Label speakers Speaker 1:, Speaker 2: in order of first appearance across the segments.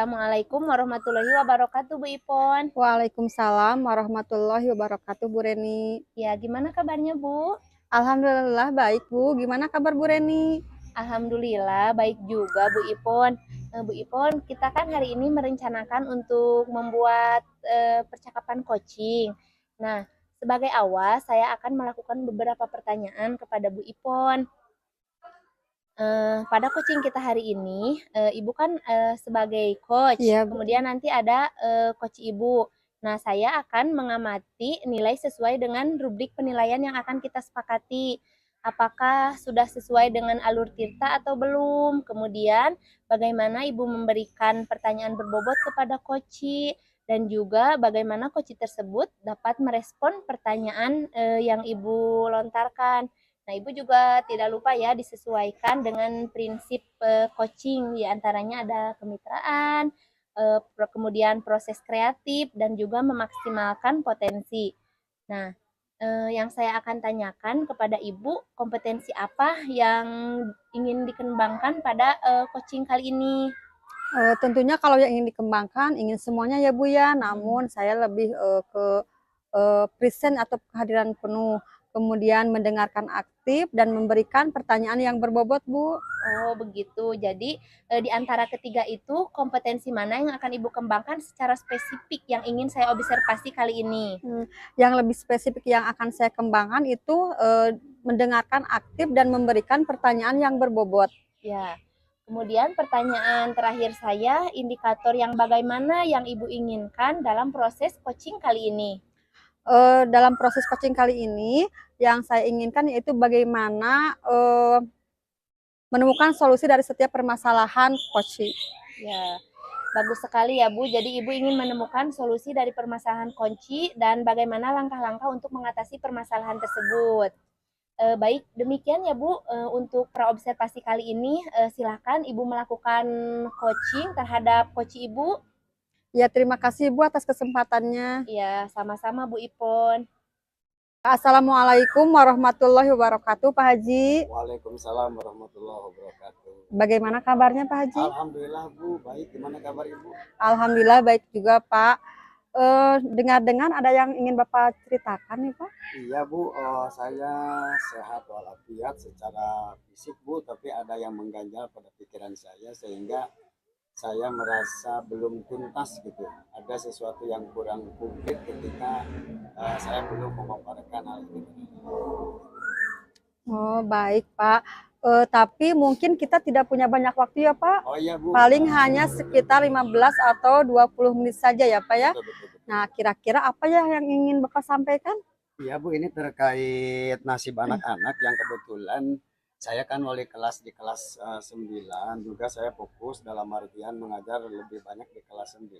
Speaker 1: Assalamualaikum warahmatullahi wabarakatuh, Bu Ipon.
Speaker 2: Waalaikumsalam warahmatullahi wabarakatuh, Bu Reni.
Speaker 1: Ya, gimana kabarnya, Bu?
Speaker 2: Alhamdulillah baik, Bu. Gimana kabar Bu Reni?
Speaker 1: Alhamdulillah baik juga, Bu Ipon. Bu Ipon, kita kan hari ini merencanakan untuk membuat percakapan coaching. Nah, sebagai awal saya akan melakukan beberapa pertanyaan kepada Bu Ipon. Pada coaching kita hari ini, Ibu kan sebagai coach,
Speaker 2: Iya, Bu.
Speaker 1: kemudian nanti ada coach Ibu. Nah, saya akan mengamati nilai sesuai dengan rubrik penilaian yang akan kita sepakati. Apakah sudah sesuai dengan alur tirta atau belum? Kemudian, bagaimana Ibu memberikan pertanyaan berbobot kepada coach dan juga bagaimana coach tersebut dapat merespon pertanyaan yang Ibu lontarkan. Nah, Ibu juga tidak lupa ya disesuaikan dengan prinsip coaching, di antaranya ada kemitraan, kemudian proses kreatif, dan juga memaksimalkan potensi. Nah, yang saya akan tanyakan kepada Ibu, kompetensi apa yang ingin dikembangkan pada coaching kali ini?
Speaker 2: Tentunya kalau yang ingin dikembangkan, ingin semuanya ya Bu ya. Namun saya lebih ke present atau kehadiran penuh. Kemudian mendengarkan aktif dan memberikan pertanyaan yang berbobot, Bu.
Speaker 1: Oh, begitu. Jadi, di antara ketiga itu, kompetensi mana yang akan Ibu kembangkan secara spesifik yang ingin saya observasi kali ini?
Speaker 2: Yang lebih spesifik yang akan saya kembangkan itu mendengarkan aktif dan memberikan pertanyaan yang berbobot.
Speaker 1: Ya. Kemudian pertanyaan terakhir saya, indikator yang bagaimana yang Ibu inginkan dalam proses coaching kali ini?
Speaker 2: Dalam proses coaching kali ini, yang saya inginkan yaitu bagaimana menemukan solusi dari setiap permasalahan coaching.
Speaker 1: Ya, bagus sekali ya Bu. Jadi Ibu ingin menemukan solusi dari permasalahan kunci dan bagaimana langkah-langkah untuk mengatasi permasalahan tersebut. Baik, demikian ya Bu. Untuk praobservasi kali ini, silakan Ibu melakukan coaching terhadap coach Ibu.
Speaker 2: Ya, terima kasih Bu atas kesempatannya.
Speaker 1: Ya, sama-sama Bu Ipon.
Speaker 2: Assalamualaikum warahmatullahi wabarakatuh, Pak Haji.
Speaker 3: Waalaikumsalam warahmatullahi wabarakatuh.
Speaker 2: Bagaimana kabarnya Pak Haji?
Speaker 3: Alhamdulillah Bu, baik. Gimana kabar Ibu?
Speaker 2: Alhamdulillah baik juga Pak. Dengar-dengar ada yang ingin Bapak ceritakan nih Pak?
Speaker 3: Iya Bu, saya sehat walafiat secara fisik Bu, tapi ada yang mengganjal pada pikiran saya sehingga saya merasa belum tuntas gitu. Ada sesuatu yang kurang konkret ketika saya belum memaparkan hal ini.
Speaker 2: Oh baik Pak. Tapi mungkin kita tidak punya banyak waktu ya Pak.
Speaker 3: Oh iya Bu.
Speaker 2: Paling hanya sekitar 15 atau 20 menit saja ya Pak ya.
Speaker 3: Betul, betul, betul.
Speaker 2: Nah kira-kira apa ya yang ingin Bapak sampaikan?
Speaker 3: Iya Bu, ini terkait nasib anak-anak yang kebetulan saya kan wali kelas di kelas 9, juga saya fokus dalam artian mengajar lebih banyak di kelas 9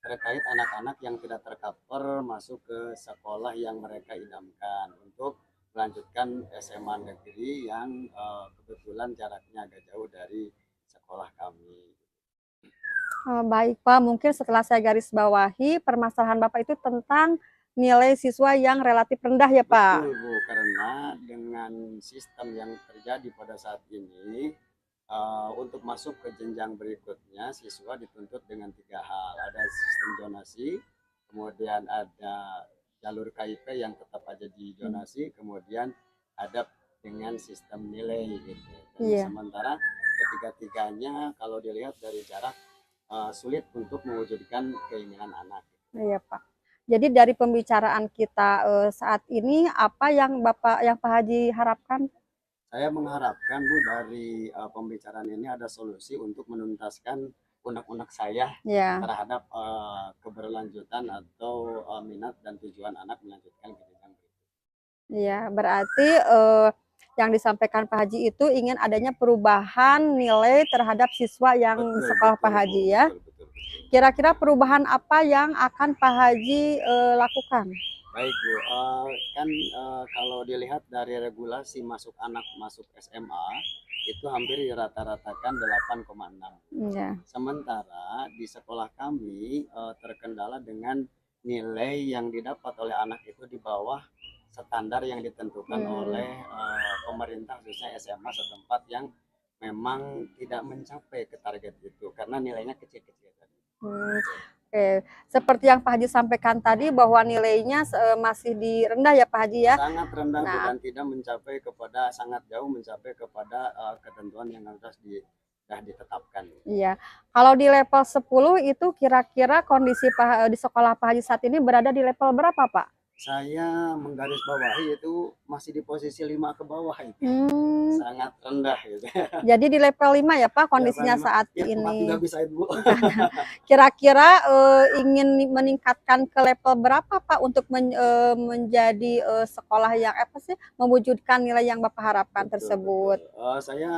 Speaker 3: terkait anak-anak yang tidak tercover masuk ke sekolah yang mereka idamkan untuk melanjutkan SMA negeri yang kebetulan jaraknya agak jauh dari sekolah kami.
Speaker 2: Baik Pak, mungkin setelah saya garis bawahi, permasalahan Bapak itu tentang nilai siswa yang relatif rendah ya Pak?
Speaker 3: Betul Bu, karena dengan sistem yang terjadi pada saat ini, untuk masuk ke jenjang berikutnya siswa dituntut dengan 3 hal. Ada sistem zonasi, kemudian ada jalur KIP yang tetap aja di zonasi, kemudian ada dengan sistem nilai gitu. Dan
Speaker 2: Iya.
Speaker 3: sementara ketiga-tiganya kalau dilihat dari jarak sulit untuk mewujudkan keinginan anak.
Speaker 2: Iya Pak. Jadi dari pembicaraan kita saat ini, apa yang Pak Haji harapkan?
Speaker 3: Saya mengharapkan Bu dari pembicaraan ini ada solusi untuk menuntaskan unek-unek saya
Speaker 2: Ya,
Speaker 3: terhadap keberlanjutan atau minat dan tujuan anak melanjutkan ke jenjang berikutnya.
Speaker 2: ya berarti yang disampaikan Pak Haji itu ingin adanya perubahan nilai terhadap siswa yang
Speaker 3: Betul,
Speaker 2: sekolah Pak
Speaker 3: betul, Bu.
Speaker 2: Haji ya.
Speaker 3: Betul, betul, betul.
Speaker 2: Kira-kira perubahan apa yang akan Pak Haji lakukan?
Speaker 3: Baik Bu, kan kalau dilihat dari regulasi masuk anak masuk SMA itu hampir dirata-ratakan 8,6.
Speaker 2: Ya.
Speaker 3: Sementara di sekolah kami terkendala dengan nilai yang didapat oleh anak itu di bawah standar yang ditentukan oleh pemerintah khususnya SMA setempat yang memang tidak mencapai ke target itu karena nilainya kecil-kecil tadi.
Speaker 2: Hmm, oke. Seperti yang Pak Haji sampaikan tadi bahwa nilainya masih di rendah ya Pak Haji ya.
Speaker 3: Sangat rendah Bu,
Speaker 2: Nah,
Speaker 3: dan tidak mencapai kepada sangat jauh mencapai kepada ketentuan yang harus sudah ditetapkan.
Speaker 2: iya. Kalau di level 10 itu kira-kira kondisi di sekolah Pak Haji saat ini berada di level berapa Pak?
Speaker 3: Saya menggarisbawahi itu masih di posisi 5 ke bawah itu.
Speaker 2: Hmm,
Speaker 3: Sangat rendah gitu.
Speaker 2: jadi di level 5 ya Pak
Speaker 3: Level
Speaker 2: kondisinya
Speaker 3: 5,
Speaker 2: saat
Speaker 3: ya 4 juga
Speaker 2: ini.
Speaker 3: bisa Ibu.
Speaker 2: Kira-kira ingin meningkatkan ke level berapa Pak untuk menjadi sekolah yang apa sih mewujudkan nilai yang Bapak harapkan
Speaker 3: Betul,
Speaker 2: tersebut?
Speaker 3: betul. Saya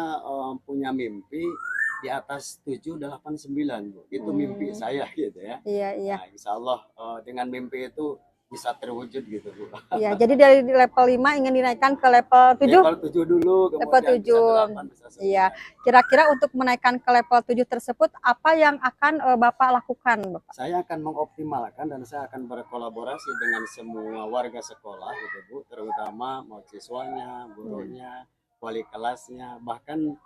Speaker 3: punya mimpi di atas 7, 8, 9 Bu. Itu mimpi
Speaker 2: Hmm,
Speaker 3: saya gitu ya.
Speaker 2: iya iya.
Speaker 3: Nah, insya Allah dengan mimpi itu bisa terwujud gitu Bu.
Speaker 2: Iya, jadi dari level 5 ingin dinaikkan ke level 7?
Speaker 3: Level 7 dulu,
Speaker 2: Level
Speaker 3: kemudian bisa
Speaker 2: 7.
Speaker 3: 8, bisa
Speaker 2: Iya.
Speaker 3: 9.
Speaker 2: Kira-kira untuk menaikkan ke level 7 tersebut apa yang akan Bapak lakukan, Bapak?
Speaker 3: Saya akan mengoptimalkan dan saya akan berkolaborasi dengan semua warga sekolah gitu Bu, terutama mahasiswanya, gurunya, wali kelasnya, bahkan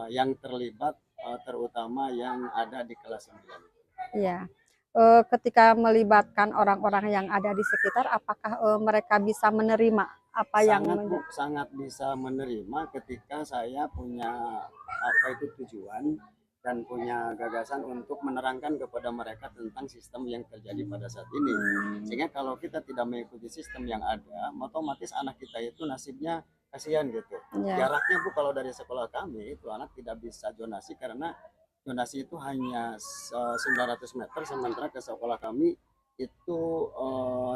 Speaker 3: yang terlibat terutama yang ada di kelas 9.
Speaker 2: Iya. Ketika melibatkan orang-orang yang ada di sekitar, apakah mereka bisa menerima apa yang
Speaker 3: Sangat Bu, sangat bisa menerima ketika saya punya apa itu tujuan dan punya gagasan untuk menerangkan kepada mereka tentang sistem yang terjadi pada saat ini. Sehingga kalau kita tidak mengikuti sistem yang ada, otomatis anak kita itu nasibnya kasihan gitu.
Speaker 2: ya,
Speaker 3: Jaraknya Bu, kalau dari sekolah kami itu anak tidak bisa zonasi karena zonasi itu hanya 900 meter, sementara ke sekolah kami itu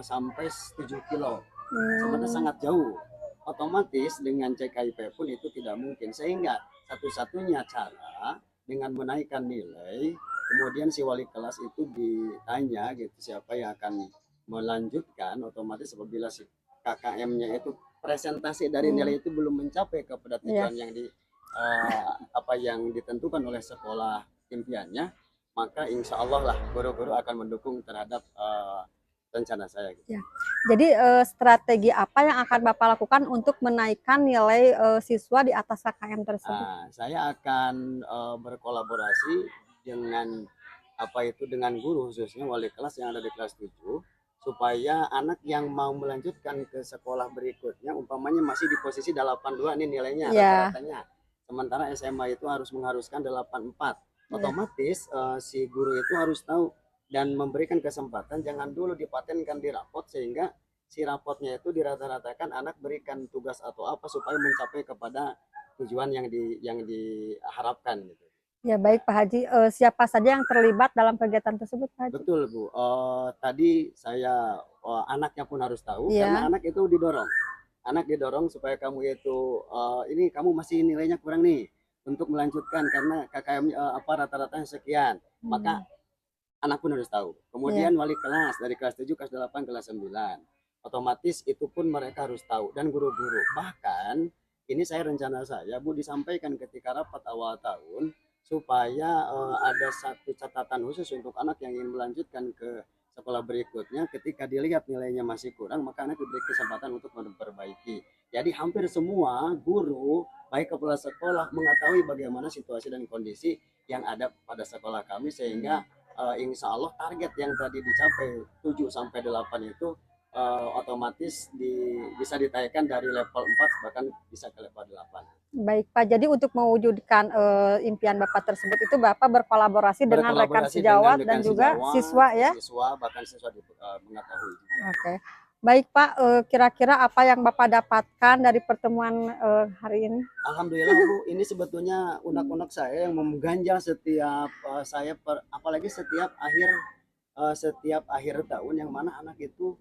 Speaker 3: sampai 7 kilo. Sebenarnya sangat jauh. Otomatis dengan CKIP pun itu tidak mungkin. Sehingga satu-satunya cara dengan menaikkan nilai, kemudian si wali kelas itu ditanya gitu siapa yang akan melanjutkan, otomatis apabila si KKM-nya itu presentasi dari nilai itu belum mencapai kepada
Speaker 2: ya.
Speaker 3: tujuan yang apa yang ditentukan oleh sekolah impiannya, maka insya Allah lah guru-guru akan mendukung terhadap rencana saya gitu.
Speaker 2: Ya. Jadi strategi apa yang akan Bapak lakukan untuk menaikkan nilai siswa di atas KKM tersebut?
Speaker 3: Saya akan berkolaborasi dengan apa itu dengan guru khususnya wali kelas yang ada di kelas 7 supaya anak yang mau melanjutkan ke sekolah berikutnya umpamanya masih di posisi 82 nih nilainya
Speaker 2: Ya,
Speaker 3: rata-ratanya. Sementara SMA itu harus mengharuskan 84.
Speaker 2: ya.
Speaker 3: Otomatis si guru itu harus tahu dan memberikan kesempatan jangan dulu dipatenkan di rapot sehingga si rapotnya itu dirata-ratakan anak berikan tugas atau apa supaya mencapai kepada tujuan yang diharapkan gitu.
Speaker 2: Ya baik Pak Haji, siapa saja yang terlibat dalam kegiatan tersebut Pak Haji?
Speaker 3: Betul Bu. Tadi saya anaknya pun harus tahu karena
Speaker 2: Iya,
Speaker 3: anak itu didorong. Anak didorong supaya kamu itu ini kamu masih nilainya kurang nih untuk melanjutkan karena KKM apa rata-ratanya sekian. Maka anak pun harus tahu.
Speaker 2: iya.
Speaker 3: Kemudian wali kelas dari kelas 7, kelas 8, kelas 9. Otomatis itu pun mereka harus tahu dan guru-guru. Bahkan ini saya rencana saya Bu disampaikan ketika rapat awal tahun supaya ada satu catatan khusus untuk anak yang ingin melanjutkan ke sekolah berikutnya ketika dilihat nilainya masih kurang maka anak diberi kesempatan untuk memperbaiki. Jadi hampir semua guru baik kepala sekolah mengetahui bagaimana situasi dan kondisi yang ada pada sekolah kami sehingga insya Allah target yang tadi dicapai 7 sampai 8 itu otomatis bisa ditaikkan dari level 4 bahkan bisa ke level 8.
Speaker 2: Baik Pak, jadi untuk mewujudkan impian Bapak tersebut itu Bapak berkolaborasi dengan rekan
Speaker 3: Berkolaborasi
Speaker 2: sejawat dan juga siswa ya?
Speaker 3: siswa bahkan siswa mengetahui.
Speaker 2: Oke. Baik Pak, kira-kira apa yang Bapak dapatkan dari pertemuan hari ini?
Speaker 3: Alhamdulillah Bu, ini sebetulnya unek-unek saya yang mengganjal setiap apalagi setiap akhir tahun yang mana anak itu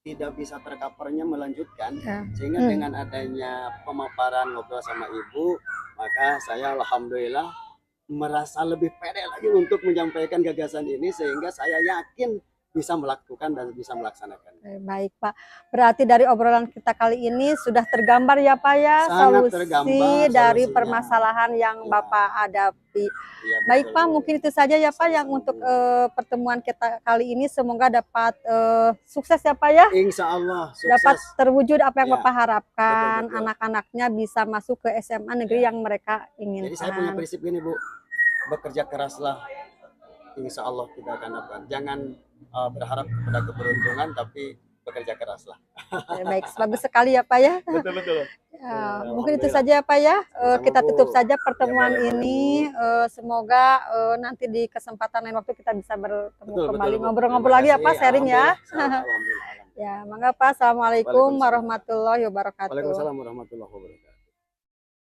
Speaker 3: tidak bisa tercovernya melanjutkan
Speaker 2: Ya.
Speaker 3: sehingga dengan adanya pemaparan ngobrol sama ibu maka saya alhamdulillah merasa lebih pede lagi untuk menyampaikan gagasan ini sehingga saya yakin bisa melakukan dan bisa melaksanakan.
Speaker 2: Baik Pak, berarti dari obrolan kita kali ini sudah tergambar ya Pak ya
Speaker 3: Sangat
Speaker 2: solusi
Speaker 3: tergambar
Speaker 2: dari
Speaker 3: solusinya.
Speaker 2: permasalahan yang
Speaker 3: Ya,
Speaker 2: Bapak hadapi.
Speaker 3: iya
Speaker 2: Baik
Speaker 3: betul
Speaker 2: Pak,
Speaker 3: Bu.
Speaker 2: mungkin itu saja ya Pak yang
Speaker 3: Sama-sama,
Speaker 2: untuk
Speaker 3: Bu.
Speaker 2: pertemuan kita kali ini semoga dapat sukses ya Pak ya.
Speaker 3: Insya Allah
Speaker 2: Dapat
Speaker 3: sukses.
Speaker 2: terwujud apa yang
Speaker 3: Ya,
Speaker 2: Bapak harapkan,
Speaker 3: betul.
Speaker 2: anak-anaknya bisa masuk ke SMA negeri
Speaker 3: Ya.
Speaker 2: yang mereka
Speaker 3: Jadi saya punya
Speaker 2: inginkan.
Speaker 3: prinsip gini Bu, bekerja keraslah insya Allah kita akan dapat. Jangan berharap pada keberuntungan, tapi bekerja keras lah.
Speaker 2: Baik, bagus sekali ya Pak ya.
Speaker 3: Betul betul.
Speaker 2: Ya, mungkin itu saja ya Pak ya.
Speaker 3: Sama-sama,
Speaker 2: Kita
Speaker 3: Bu.
Speaker 2: tutup saja
Speaker 3: Ya,
Speaker 2: pertemuan
Speaker 3: boleh, boleh,
Speaker 2: ini. Semoga nanti di kesempatan lain waktu kita bisa bertemu
Speaker 3: Betul,
Speaker 2: kembali,
Speaker 3: betul, Bu.
Speaker 2: ngobrol-ngobrol
Speaker 3: Terima
Speaker 2: lagi ya
Speaker 3: kasih.
Speaker 2: Pak, sharing ya.
Speaker 3: Alhamdulillah. Alhamdulillah.
Speaker 2: Ya, mangga Pak. Assalamualaikum
Speaker 3: Waalaikumsalam.
Speaker 2: warahmatullahi wabarakatuh.
Speaker 3: Waalaikumsalam warahmatullahi wabarakatuh.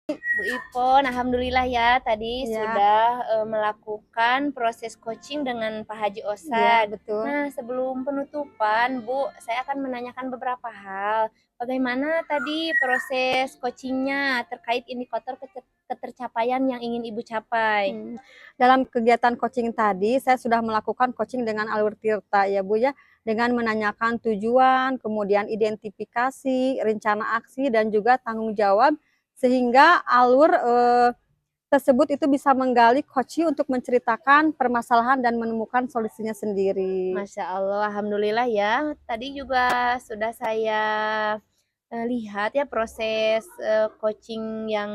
Speaker 1: Bu Ipon, alhamdulillah ya tadi
Speaker 2: Iya.
Speaker 1: sudah melakukan proses coaching dengan Pak Haji
Speaker 2: Iya,
Speaker 1: Osad.
Speaker 2: betul.
Speaker 1: Nah, sebelum penutupan, Bu, saya akan menanyakan beberapa hal. Bagaimana tadi proses coachingnya terkait indikator ketercapaian yang ingin Ibu capai?
Speaker 2: Dalam kegiatan coaching tadi, saya sudah melakukan coaching dengan alur tirta ya Bu ya, dengan menanyakan tujuan, kemudian identifikasi, rencana aksi, dan juga tanggung jawab, sehingga alur tersebut itu bisa menggali coaching untuk menceritakan permasalahan dan menemukan solusinya sendiri.
Speaker 1: Masya Allah, alhamdulillah ya. Tadi juga sudah saya lihat ya proses coaching yang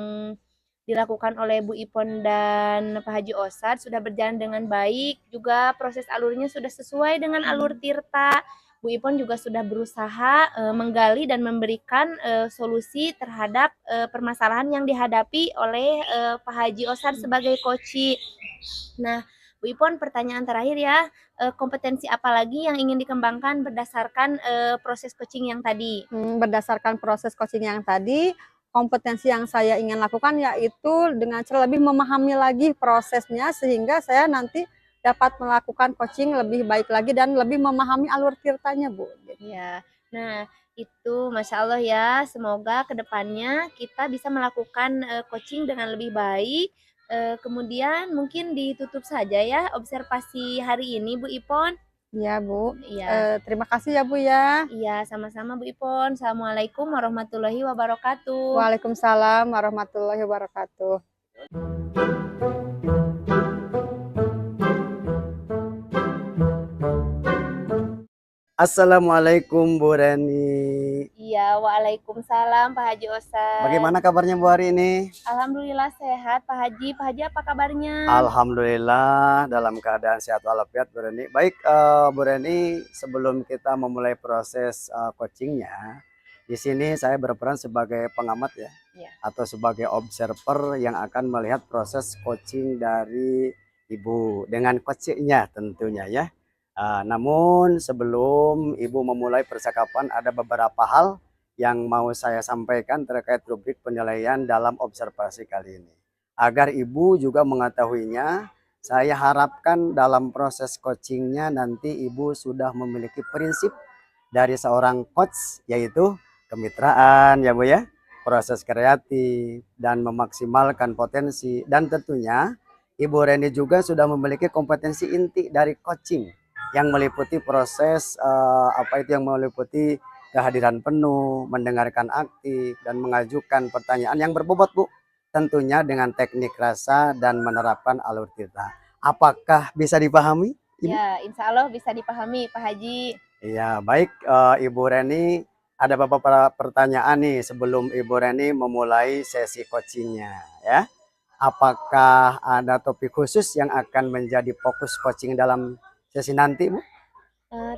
Speaker 1: dilakukan oleh Bu Ipon dan Pak Haji Osad sudah berjalan dengan baik. Juga proses alurnya sudah sesuai dengan alur tirta. Bu Ipon juga sudah berusaha menggali dan memberikan solusi terhadap permasalahan yang dihadapi oleh Pak Haji Osad sebagai coach. Nah, Bu Ipon, pertanyaan terakhir ya, kompetensi apa lagi yang ingin dikembangkan berdasarkan proses coaching yang tadi?
Speaker 2: Berdasarkan proses coaching yang tadi, kompetensi yang saya ingin lakukan yaitu dengan cara lebih memahami lagi prosesnya, sehingga saya nanti dapat melakukan coaching lebih baik lagi dan lebih memahami alur tirtanya, Bu.
Speaker 1: Ya, nah itu Masya Allah ya, semoga kedepannya kita bisa melakukan coaching dengan lebih baik. Kemudian mungkin ditutup saja ya observasi hari ini Bu Ipon.
Speaker 2: Ya, Bu.
Speaker 1: Iya.
Speaker 2: Terima kasih ya, Bu ya.
Speaker 1: Iya, sama-sama Bu Ipon. Assalamualaikum warahmatullahi wabarakatuh.
Speaker 2: Waalaikumsalam warahmatullahi wabarakatuh.
Speaker 3: Assalamualaikum Bu Reni.
Speaker 1: Iya, waalaikumsalam Pak Haji Osad.
Speaker 3: Bagaimana kabarnya Bu hari ini?
Speaker 1: Alhamdulillah sehat Pak Haji. Pak Haji apa kabarnya?
Speaker 3: Alhamdulillah dalam keadaan sehat walafiat Bu Reni. Baik Bu Reni, sebelum kita memulai proses coachingnya, di sini saya berperan sebagai pengamat ya, atau sebagai observer yang akan melihat proses coaching dari Ibu dengan coachnya tentunya ya. Namun sebelum Ibu memulai percakapan, ada beberapa hal yang mau saya sampaikan terkait rubrik penilaian dalam observasi kali ini. Agar Ibu juga mengetahuinya, saya harapkan dalam proses coachingnya nanti Ibu sudah memiliki prinsip dari seorang coach, yaitu kemitraan ya Bu ya, proses kreatif, dan memaksimalkan potensi. Dan tentunya Ibu Reni juga sudah memiliki kompetensi inti dari coaching, yang meliputi proses yang meliputi kehadiran penuh, mendengarkan aktif, dan mengajukan pertanyaan yang berbobot Bu, tentunya dengan teknik rasa dan menerapkan alur tirta. Apakah bisa dipahami, Ibu?
Speaker 1: Ya, insya Allah bisa dipahami Pak Haji.
Speaker 3: Iya, baik Ibu Reni, ada beberapa pertanyaan nih sebelum Ibu Reni memulai sesi coachingnya ya. Apakah ada topik khusus yang akan menjadi fokus coaching dalam sesi nanti, Bu?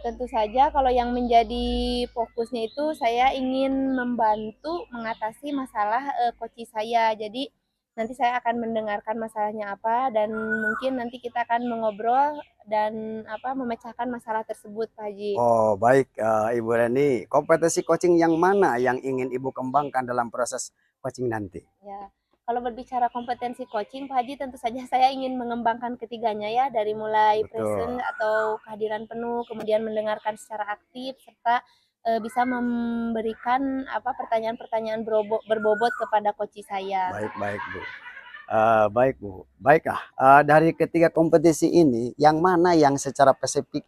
Speaker 1: Tentu saja kalau yang menjadi fokusnya itu saya ingin membantu mengatasi masalah coach saya. Jadi nanti saya akan mendengarkan masalahnya apa dan mungkin nanti kita akan mengobrol dan memecahkan masalah tersebut, Pak Haji.
Speaker 3: Oh, baik Ibu Reni. Kompetensi coaching yang mana yang ingin Ibu kembangkan dalam proses coaching nanti?
Speaker 1: Ya. Kalau berbicara kompetensi coaching, Pak Haji, tentu saja saya ingin mengembangkan ketiganya ya, dari mulai present atau kehadiran penuh, kemudian mendengarkan secara aktif, serta bisa memberikan pertanyaan-pertanyaan berbobot kepada coach saya.
Speaker 3: Baik Bu. Baik Bu. Baiklah, dari ketiga kompetisi ini, yang mana yang secara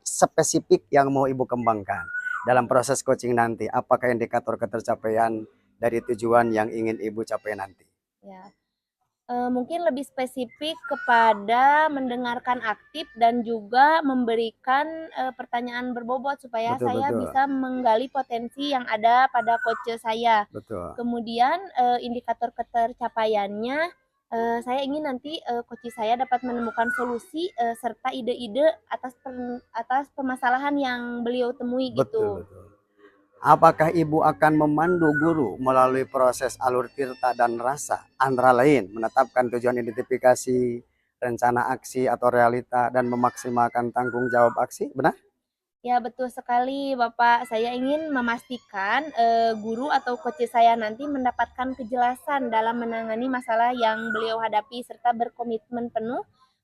Speaker 3: spesifik yang mau Ibu kembangkan dalam proses coaching nanti? Apakah indikator ketercapaian dari tujuan yang ingin Ibu capai nanti?
Speaker 1: Ya, mungkin lebih spesifik kepada mendengarkan aktif dan juga memberikan pertanyaan berbobot supaya saya bisa menggali potensi yang ada pada coach saya.
Speaker 3: Betul.
Speaker 1: Kemudian indikator ketercapaiannya Saya ingin nanti coach saya dapat menemukan solusi serta ide-ide atas permasalahan yang beliau temui gitu.
Speaker 3: Betul, betul. Apakah Ibu akan memandu guru melalui proses alur tirta dan rasa, antara lain menetapkan tujuan identifikasi, rencana aksi atau realita, dan memaksimalkan tanggung jawab aksi? Benar?
Speaker 1: Ya, betul sekali, Bapak. Saya ingin memastikan guru atau coach saya nanti mendapatkan kejelasan dalam menangani masalah yang beliau hadapi serta berkomitmen penuh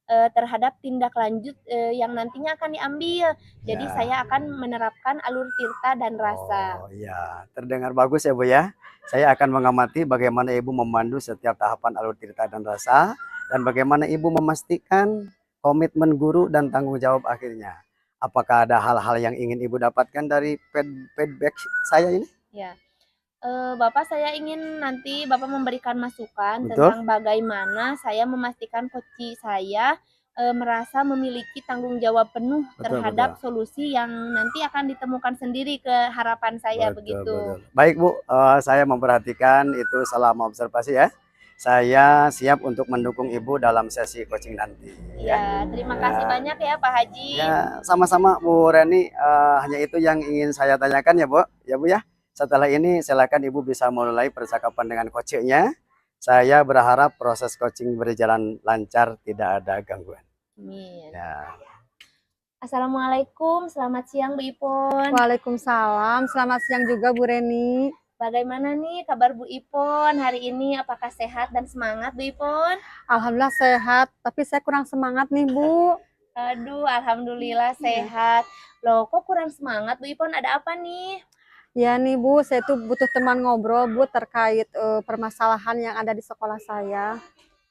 Speaker 1: terhadap tindak lanjut yang nantinya akan diambil. Jadi
Speaker 3: Ya.
Speaker 1: saya akan menerapkan alur tirta dan rasa.
Speaker 3: Oh iya, terdengar bagus ya Bu ya. Saya akan mengamati bagaimana Ibu memandu setiap tahapan alur tirta dan rasa, dan bagaimana Ibu memastikan komitmen guru dan tanggung jawab akhirnya. Apakah ada hal-hal yang ingin Ibu dapatkan dari feedback saya ini?
Speaker 1: Ya. Bapak, saya ingin nanti Bapak memberikan masukan
Speaker 3: Betul?
Speaker 1: tentang bagaimana saya memastikan coach saya merasa memiliki tanggung jawab penuh
Speaker 3: Betul, betul.
Speaker 1: terhadap solusi yang nanti akan ditemukan sendiri ke harapan saya
Speaker 3: Betul,
Speaker 1: begitu.
Speaker 3: betul. Baik Bu, saya memperhatikan itu selama observasi ya. Saya siap untuk mendukung Ibu dalam sesi coaching nanti ya.
Speaker 1: Ya, terima kasih
Speaker 3: Ya,
Speaker 1: banyak ya Pak Haji.
Speaker 3: ya, sama-sama Bu Reni, hanya itu yang ingin saya tanyakan ya Bu. Ya Bu ya. Setelah ini silakan Ibu bisa mulai percakapan dengan coachnya. Saya berharap proses coaching berjalan lancar, tidak ada gangguan.
Speaker 1: Amin.
Speaker 3: Ya.
Speaker 1: Assalamualaikum, selamat siang Bu Ipon.
Speaker 2: Waalaikumsalam, selamat siang juga Bu Reni.
Speaker 1: Bagaimana nih kabar Bu Ipon hari ini? Apakah sehat dan semangat Bu Ipon?
Speaker 2: Alhamdulillah sehat, tapi saya kurang semangat nih Bu.
Speaker 1: Aduh, alhamdulillah sehat. Loh, kok kurang semangat Bu Ipon? Ada apa nih?
Speaker 2: Ya nih Bu, saya tuh butuh teman ngobrol Bu terkait permasalahan yang ada di sekolah saya.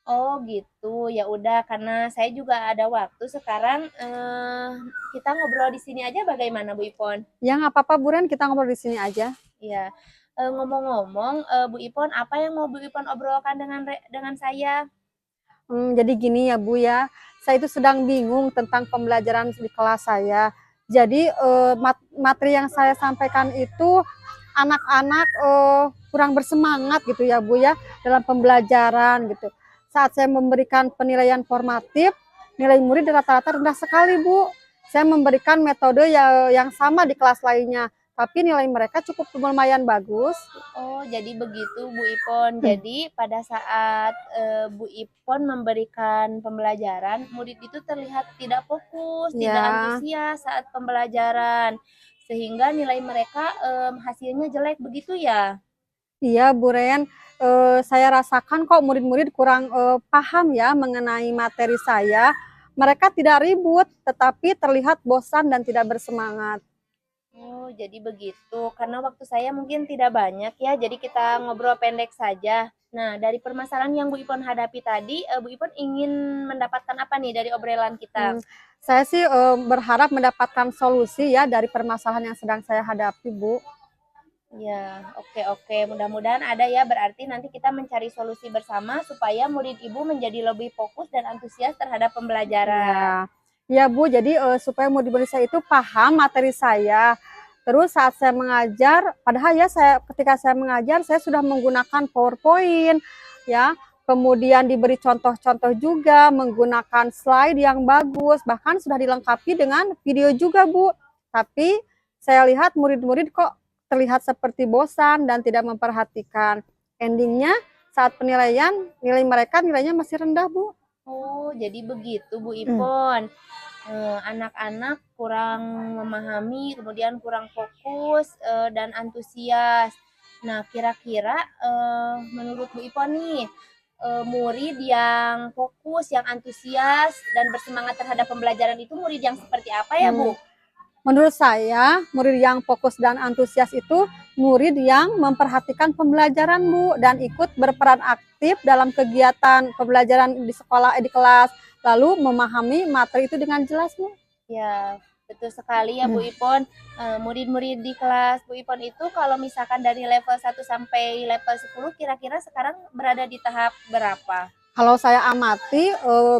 Speaker 1: Oh gitu, ya udah karena saya juga ada waktu sekarang kita ngobrol di sini aja bagaimana Bu Ipon?
Speaker 2: Ya nggak apa-apa Bu Ren, kita ngobrol di sini aja.
Speaker 1: Iya. Ngomong-ngomong, Bu Ipon, apa yang mau Bu Ipon obrolkan dengan saya?
Speaker 2: Jadi gini ya Bu ya, saya itu sedang bingung tentang pembelajaran di kelas saya. Jadi materi yang saya sampaikan itu anak-anak kurang bersemangat gitu ya Bu ya dalam pembelajaran gitu. Saat saya memberikan penilaian formatif, nilai murid rata-rata rendah sekali Bu. Saya memberikan metode yang sama di kelas lainnya, tapi nilai mereka cukup lumayan bagus.
Speaker 1: Oh, jadi begitu Bu Ipon. Jadi pada saat Bu Ipon memberikan pembelajaran, murid itu terlihat tidak fokus, tidak
Speaker 2: Ya,
Speaker 1: antusias saat pembelajaran, sehingga nilai mereka hasilnya jelek begitu ya?
Speaker 2: iya Bu Ren, saya rasakan kok murid-murid kurang paham ya mengenai materi saya. Mereka tidak ribut, tetapi terlihat bosan dan tidak bersemangat.
Speaker 1: Oh, jadi begitu. Karena waktu saya mungkin tidak banyak ya, jadi kita ngobrol pendek saja. Nah, dari permasalahan yang Bu Ipon hadapi tadi, Bu Ipon ingin mendapatkan apa nih dari obrolan kita?
Speaker 2: Saya sih berharap mendapatkan solusi ya dari permasalahan yang sedang saya hadapi Bu.
Speaker 1: Ya, oke oke. Mudah-mudahan ada ya. Berarti nanti kita mencari solusi bersama supaya murid ibu menjadi lebih fokus dan antusias terhadap pembelajaran.
Speaker 2: Ya Bu, jadi supaya murid-murid saya itu paham materi saya. Terus saat saya mengajar, padahal ya ketika saya mengajar saya sudah menggunakan PowerPoint ya. Kemudian diberi contoh-contoh juga menggunakan slide yang bagus, bahkan sudah dilengkapi dengan video juga Bu. Tapi saya lihat murid-murid kok terlihat seperti bosan dan tidak memperhatikan. Endingnya saat penilaian, nilainya masih rendah Bu.
Speaker 1: Oh, jadi begitu Bu Ipon. Anak-anak kurang memahami, kemudian kurang fokus dan antusias. Nah, kira-kira menurut Bu Ipon nih, murid yang fokus, yang antusias dan bersemangat terhadap pembelajaran itu murid yang seperti apa ya, Bu?
Speaker 2: Menurut saya, murid yang fokus dan antusias itu murid yang memperhatikan pembelajaran Bu dan ikut berperan aktif dalam kegiatan pembelajaran di sekolah di kelas, lalu memahami materi itu dengan jelas Bu.
Speaker 1: Ya, betul sekali ya Bu Ipon. Murid-murid di kelas Bu Ipon itu kalau misalkan dari level 1 sampai level 10 kira-kira sekarang berada di tahap berapa?
Speaker 2: Kalau saya amati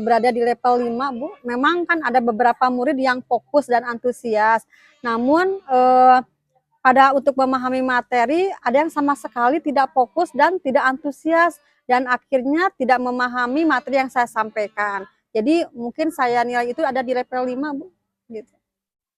Speaker 2: berada di level 5 Bu, memang kan ada beberapa murid yang fokus dan antusias. Namun pada untuk memahami materi, ada yang sama sekali tidak fokus dan tidak antusias, dan akhirnya tidak memahami materi yang saya sampaikan. Jadi mungkin saya nilai itu ada di level 5, Bu. Gitu.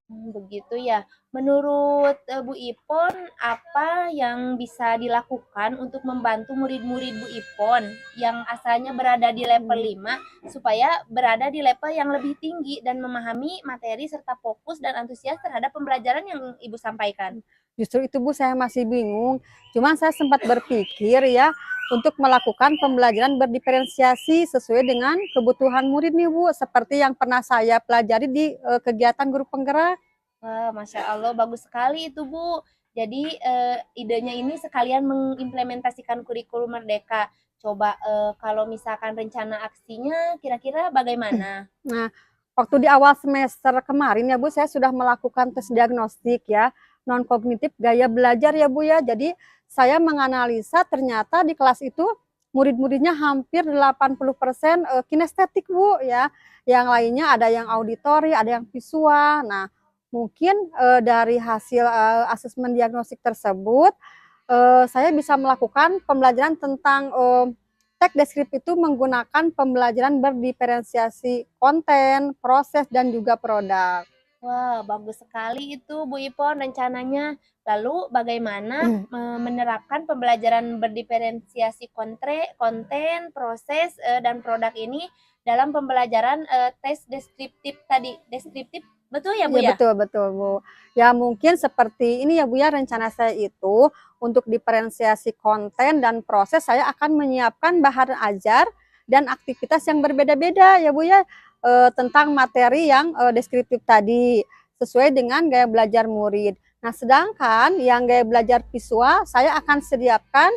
Speaker 1: Begitu ya. Menurut Bu Ipon, apa yang bisa dilakukan untuk membantu murid-murid Bu Ipon yang asalnya berada di level 5 supaya berada di level yang lebih tinggi dan memahami materi serta fokus dan antusias terhadap pembelajaran yang Ibu sampaikan?
Speaker 2: Justru itu Bu, saya masih bingung. Cuman saya sempat berpikir ya untuk melakukan pembelajaran berdiferensiasi sesuai dengan kebutuhan murid nih Bu, seperti yang pernah saya pelajari di kegiatan guru penggerak.
Speaker 1: Wah, Masya Allah, bagus sekali itu Bu. Jadi idenya ini sekalian mengimplementasikan kurikulum Merdeka. Coba kalau misalkan rencana aksinya kira-kira bagaimana?
Speaker 2: Nah, waktu di awal semester kemarin ya Bu, saya sudah melakukan tes diagnostik ya, non kognitif gaya belajar ya Bu ya. Jadi saya menganalisa ternyata di kelas itu murid-muridnya hampir 80% kinestetik Bu ya. Yang lainnya ada yang auditori, ada yang visual. Nah, mungkin dari hasil asesmen diagnostik tersebut saya bisa melakukan pembelajaran tentang teks deskriptif itu menggunakan pembelajaran berdiferensiasi konten, proses, dan juga produk.
Speaker 1: Wah, bagus sekali itu Bu Ipon rencananya. Lalu bagaimana menerapkan pembelajaran berdiferensiasi konten, proses, dan produk ini dalam pembelajaran tes deskriptif tadi? Deskriptif, betul ya Bu
Speaker 2: Ya
Speaker 1: ya?
Speaker 2: betul betul Bu. Ya mungkin seperti ini ya Bu ya, rencana saya itu untuk diferensiasi konten dan proses saya akan menyiapkan bahan ajar dan aktivitas yang berbeda-beda ya Bu ya, tentang materi yang deskriptif tadi sesuai dengan gaya belajar murid. Nah, sedangkan yang gaya belajar visual saya akan sediakan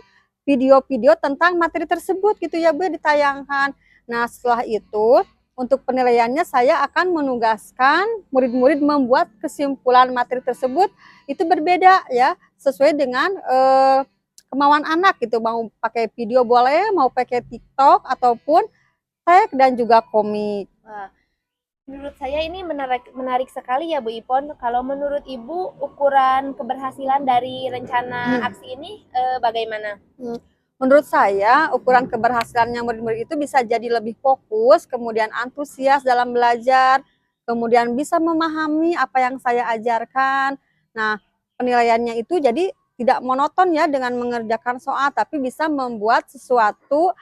Speaker 2: video-video tentang materi tersebut gitu ya Bu, ditayangkan. Nah, setelah itu untuk penilaiannya saya akan menugaskan murid-murid membuat kesimpulan materi tersebut itu berbeda ya, sesuai dengan kemauan anak gitu, mau pakai video boleh, mau pakai TikTok ataupun tag dan juga komik.
Speaker 1: Wah, menurut saya ini menarik sekali ya Bu Ipon. Kalau menurut Ibu ukuran keberhasilan dari rencana aksi ini bagaimana?
Speaker 2: Menurut saya, ukuran keberhasilannya murid-murid itu bisa jadi lebih fokus, kemudian antusias dalam belajar, kemudian bisa memahami apa yang saya ajarkan. Nah, penilaiannya itu jadi tidak monoton ya dengan mengerjakan soal, tapi bisa membuat sesuatu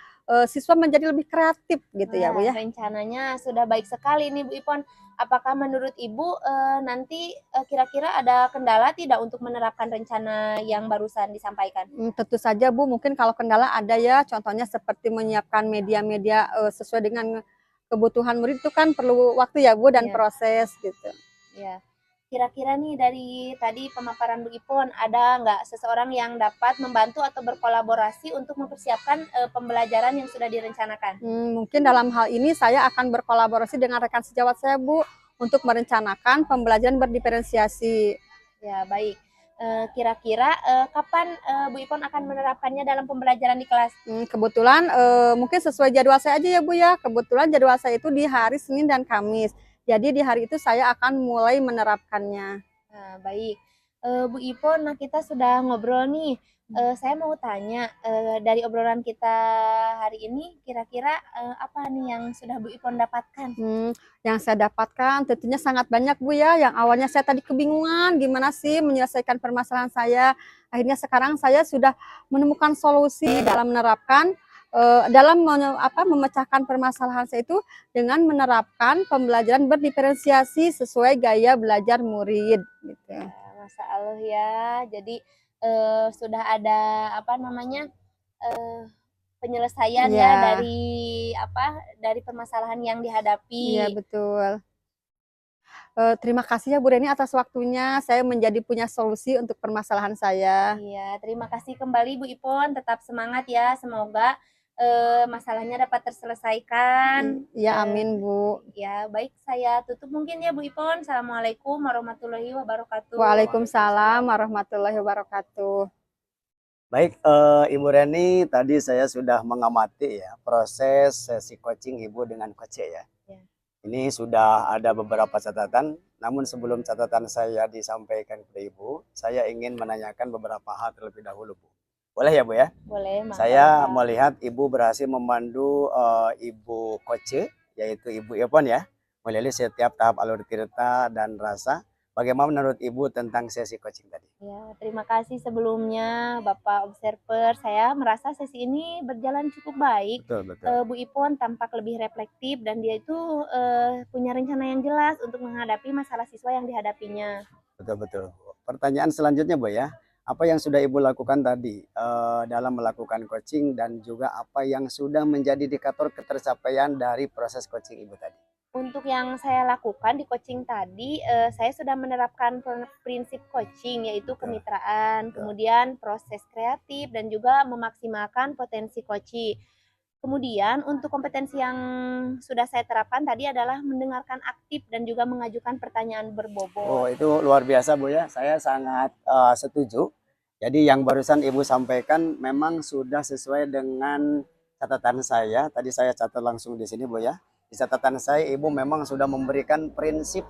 Speaker 2: siswa menjadi lebih kreatif gitu ya Bu ya.
Speaker 1: Rencananya sudah baik sekali nih Bu Ipon. Apakah menurut Ibu nanti kira-kira ada kendala tidak untuk menerapkan rencana yang barusan disampaikan?
Speaker 2: Tentu saja Bu, mungkin kalau kendala ada ya, contohnya seperti menyiapkan media-media sesuai dengan kebutuhan murid itu kan perlu waktu ya Bu dan
Speaker 1: Iya.
Speaker 2: proses gitu.
Speaker 1: Ya, kira-kira nih dari tadi pemaparan Bu Ipon, ada nggak seseorang yang dapat membantu atau berkolaborasi untuk mempersiapkan pembelajaran yang sudah direncanakan?
Speaker 2: Mungkin dalam hal ini saya akan berkolaborasi dengan rekan sejawat saya Bu, untuk merencanakan pembelajaran berdiferensiasi.
Speaker 1: Ya, baik. Kira-kira kapan Bu Ipon akan menerapkannya dalam pembelajaran di kelas?
Speaker 2: Kebetulan mungkin sesuai jadwal saya aja ya Bu ya, kebetulan jadwal saya itu di hari Senin dan Kamis. Jadi di hari itu saya akan mulai menerapkannya.
Speaker 1: Nah, baik. Bu Ipon, nah kita sudah ngobrol nih. Saya mau tanya, dari obrolan kita hari ini, kira-kira apa nih yang sudah Bu Ipon dapatkan?
Speaker 2: Yang saya dapatkan tentunya sangat banyak Bu ya, yang awalnya saya tadi kebingungan gimana sih menyelesaikan permasalahan saya. Akhirnya sekarang saya sudah menemukan solusi dalam menerapkan dalam memecahkan permasalahan saya itu dengan menerapkan pembelajaran berdiferensiasi sesuai gaya belajar murid gitu.
Speaker 1: Masya Allah ya. Jadi sudah ada apa namanya penyelesaian ya dari permasalahan yang dihadapi.
Speaker 2: Iya betul. Terima kasih ya Bu Reni atas waktunya. Saya menjadi punya solusi untuk permasalahan saya.
Speaker 1: Iya, terima kasih kembali Bu Ipon. Tetap semangat ya. Semoga masalahnya dapat terselesaikan.
Speaker 2: Ya amin Bu.
Speaker 1: Ya, baik, saya tutup mungkin ya Bu Ipon. Assalamualaikum warahmatullahi wabarakatuh.
Speaker 2: Waalaikumsalam warahmatullahi wabarakatuh.
Speaker 3: Baik, Ibu Reni, tadi saya sudah mengamati ya proses sesi coaching Ibu dengan Coach ya.
Speaker 1: Ya.
Speaker 3: Ini sudah ada beberapa catatan Namun sebelum catatan saya disampaikan kepada Ibu, saya ingin menanyakan beberapa hal terlebih dahulu, Bu. Boleh ya, Bu ya?
Speaker 1: Boleh, Mangga,
Speaker 3: Saya
Speaker 1: Bapak.
Speaker 3: melihat Ibu berhasil memandu Ibu Koce, yaitu Ibu Ipon ya, melalui setiap tahap alur tirta dan rasa. Bagaimana menurut Ibu tentang sesi coaching tadi?
Speaker 1: Ya, terima kasih sebelumnya Bapak Observer. Saya merasa sesi ini berjalan cukup baik.
Speaker 3: Betul, betul.
Speaker 1: Bu Ipon tampak lebih reflektif dan dia itu punya rencana yang jelas untuk menghadapi masalah siswa yang dihadapinya.
Speaker 3: Betul, betul. Pertanyaan selanjutnya, Bu ya. Apa yang sudah Ibu lakukan tadi dalam melakukan coaching dan juga apa yang sudah menjadi indikator ketercapaian dari proses coaching Ibu tadi?
Speaker 1: Untuk yang saya lakukan di coaching tadi, saya sudah menerapkan prinsip coaching yaitu kemitraan, kemudian proses kreatif dan juga memaksimalkan potensi coaching. Kemudian untuk kompetensi yang sudah saya terapkan tadi adalah mendengarkan aktif dan juga mengajukan pertanyaan berbobot.
Speaker 3: Oh, itu luar biasa, Bu ya. Saya sangat setuju. Jadi yang barusan Ibu sampaikan memang sudah sesuai dengan catatan saya. Tadi saya catat langsung di sini, Bu ya. Di catatan saya Ibu memang sudah memberikan prinsip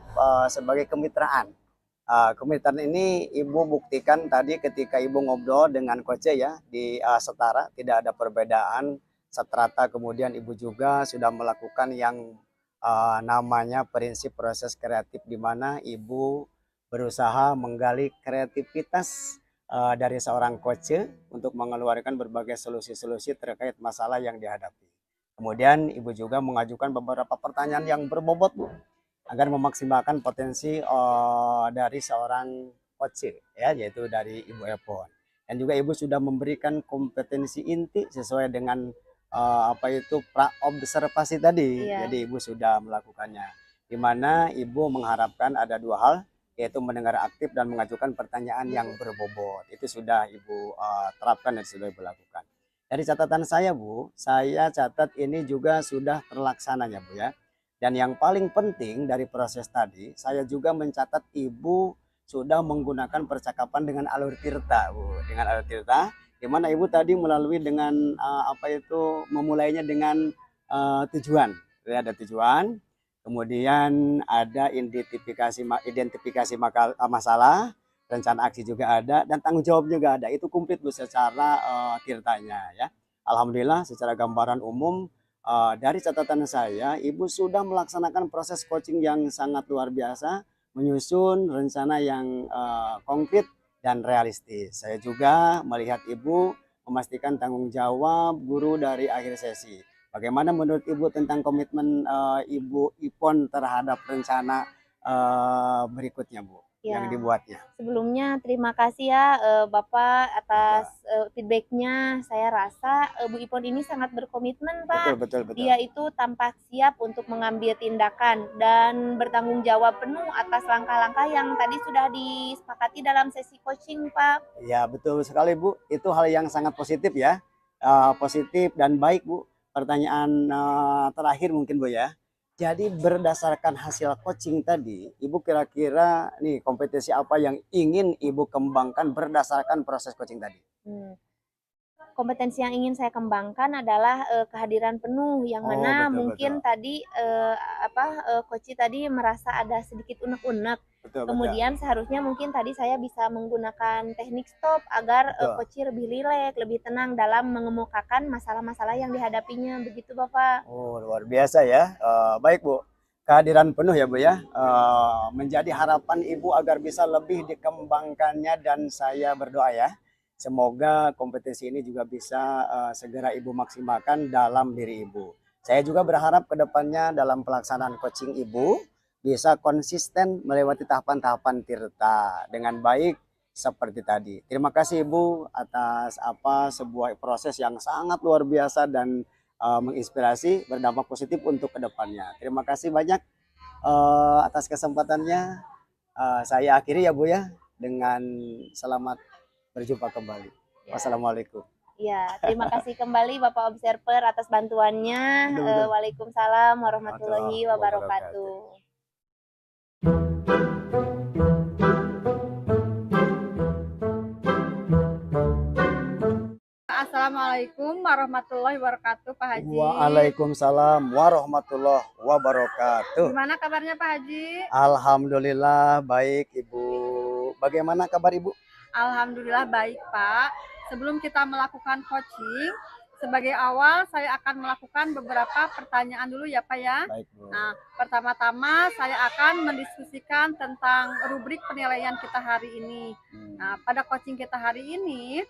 Speaker 3: sebagai kemitraan. Kemitraan ini Ibu buktikan tadi ketika Ibu ngobrol dengan coach ya di setara, tidak ada perbedaan strata. Kemudian Ibu juga sudah melakukan yang namanya prinsip proses kreatif, di mana Ibu berusaha menggali kreativitas dari seorang coach untuk mengeluarkan berbagai solusi-solusi terkait masalah yang dihadapi. Kemudian Ibu juga mengajukan beberapa pertanyaan yang berbobot, Bu, agar memaksimalkan potensi dari seorang coach ya, yaitu dari Ibu Epon. Dan juga Ibu sudah memberikan kompetensi inti sesuai dengan apa itu pra observasi tadi.
Speaker 1: Iya.
Speaker 3: Jadi Ibu sudah melakukannya. Di mana Ibu mengharapkan ada dua hal, yaitu mendengar aktif dan mengajukan pertanyaan yang berbobot. Itu sudah Ibu terapkan dan sudah Ibu lakukan. Dari catatan saya, Bu, saya catat ini juga sudah terlaksananya, Bu ya. Dan yang paling penting dari proses tadi, saya juga mencatat Ibu sudah menggunakan percakapan dengan alur tirta, Bu. Dengan alur tirta, di mana Ibu tadi melalui dengan memulainya dengan tujuan. Jadi ada tujuan, kemudian ada identifikasi masalah, rencana aksi juga ada, dan tanggung jawab juga ada. Itu komplit, Bu, secara tirtanya ya. Alhamdulillah secara gambaran umum dari catatan saya, Ibu sudah melaksanakan proses coaching yang sangat luar biasa, menyusun rencana yang konkret dan realistis. Saya juga melihat Ibu memastikan tanggung jawab guru dari akhir sesi. Bagaimana menurut Ibu tentang komitmen Ibu Ipon terhadap rencana berikutnya, Bu, yang dibuatnya?
Speaker 1: Sebelumnya terima kasih ya Bapak atas feedbacknya. Saya rasa Bu Ipon ini sangat berkomitmen, Pak.
Speaker 3: Betul.
Speaker 1: Dia itu tampak siap untuk mengambil tindakan dan bertanggung jawab penuh atas langkah-langkah yang tadi sudah disepakati dalam sesi coaching, Pak.
Speaker 3: Ya, betul sekali, Bu. Itu hal yang sangat positif ya. Positif dan baik, Bu. Pertanyaan terakhir mungkin, Bu ya. Jadi berdasarkan hasil coaching tadi, Ibu kira-kira nih kompetensi apa yang ingin Ibu kembangkan berdasarkan proses coaching tadi?
Speaker 1: Kompetensi yang ingin saya kembangkan adalah kehadiran penuh, yang mana mungkin tadi coach tadi merasa ada sedikit unek-unek. Kemudian seharusnya mungkin tadi saya bisa menggunakan teknik stop agar coach lebih rileks, lebih tenang dalam mengemukakan masalah-masalah yang dihadapinya. Begitu, Bapak.
Speaker 3: Oh, luar biasa ya. Baik, Bu. Kehadiran penuh ya, Bu ya. Menjadi harapan Ibu agar bisa lebih dikembangkannya, dan saya berdoa ya, semoga kompetensi ini juga bisa segera Ibu maksimalkan dalam diri Ibu. Saya juga berharap ke depannya dalam pelaksanaan coaching Ibu bisa konsisten melewati tahapan-tahapan tirta dengan baik seperti tadi. Terima kasih Ibu atas sebuah proses yang sangat luar biasa dan menginspirasi, berdampak positif untuk kedepannya. Terima kasih banyak atas kesempatannya. Saya akhiri ya, Bu ya, dengan selamat berjumpa kembali. Wassalamualaikum.
Speaker 1: Ya, terima kasih kembali Bapak Observer atas bantuannya. Waalaikumsalam warahmatullahi wabarakatuh.
Speaker 2: Assalamualaikum Assalamualaikum warahmatullahi wabarakatuh, Pak Haji.
Speaker 3: Waalaikumsalam warahmatullahi wabarakatuh.
Speaker 2: Gimana kabarnya Pak Haji?
Speaker 3: Alhamdulillah baik Ibu. Bagaimana kabar Ibu?
Speaker 2: Alhamdulillah baik Pak. Sebelum kita melakukan coaching, sebagai awal saya akan melakukan beberapa pertanyaan dulu ya Pak ya.
Speaker 3: Baik Bu.
Speaker 2: Nah, pertama-tama saya akan mendiskusikan tentang rubrik penilaian kita hari ini. Nah, pada coaching kita hari ini,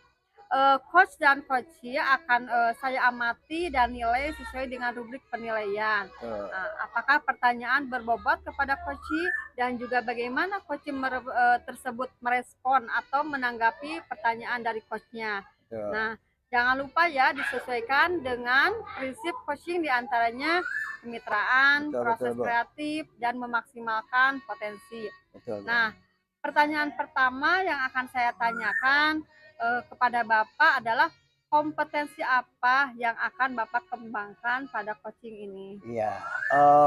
Speaker 2: coach dan coachee akan saya amati dan nilai sesuai dengan rubrik penilaian. Nah, apakah pertanyaan berbobot kepada coachee dan juga bagaimana coachee tersebut merespon atau menanggapi pertanyaan dari coachnya. Nah, jangan lupa ya disesuaikan dengan prinsip coaching diantaranya kemitraan, proses kreatif, dan memaksimalkan potensi. Nah, pertanyaan pertama yang akan saya tanyakan kepada Bapak adalah kompetensi apa yang akan Bapak kembangkan pada coaching ini?
Speaker 3: Iya,